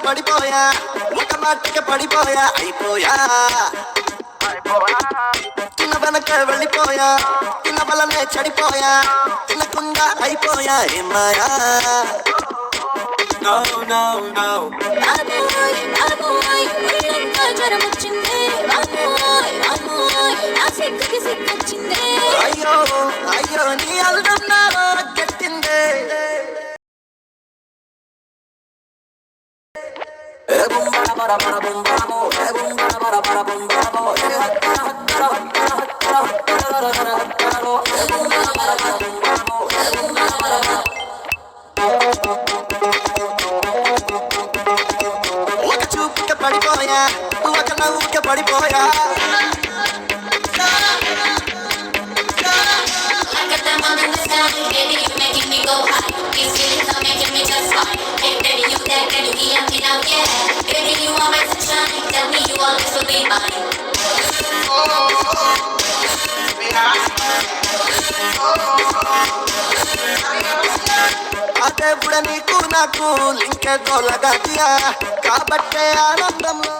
పడిపోయా ఒక మాటకి పడిపోయా అయిపోయా తిన్న వెనక వెళ్ళిపోయా తిన్న వలనే చెడిపోయా తినకుండా అయిపోయా ఏమాయా No, no, no. Amoy, ulanka jaramuchinde. Amoy, asikki sikkuchinde. Ayyo, ayyo, nee aldam na gettinde. E bum bara bara bum bara mo, e bum bara bara bum bara mo. E hattara hattara hattara hattara hattara hattara mo. E bum bara bara bum bara mo, e bum bara bara. ఒక చూపుకి పడిపోయా ఒక నవ్వుకి పడిపోయా అదే ఇప్పుడు నీకు నాకు లింకే తోలగా కాబట్టే ఆనందంలో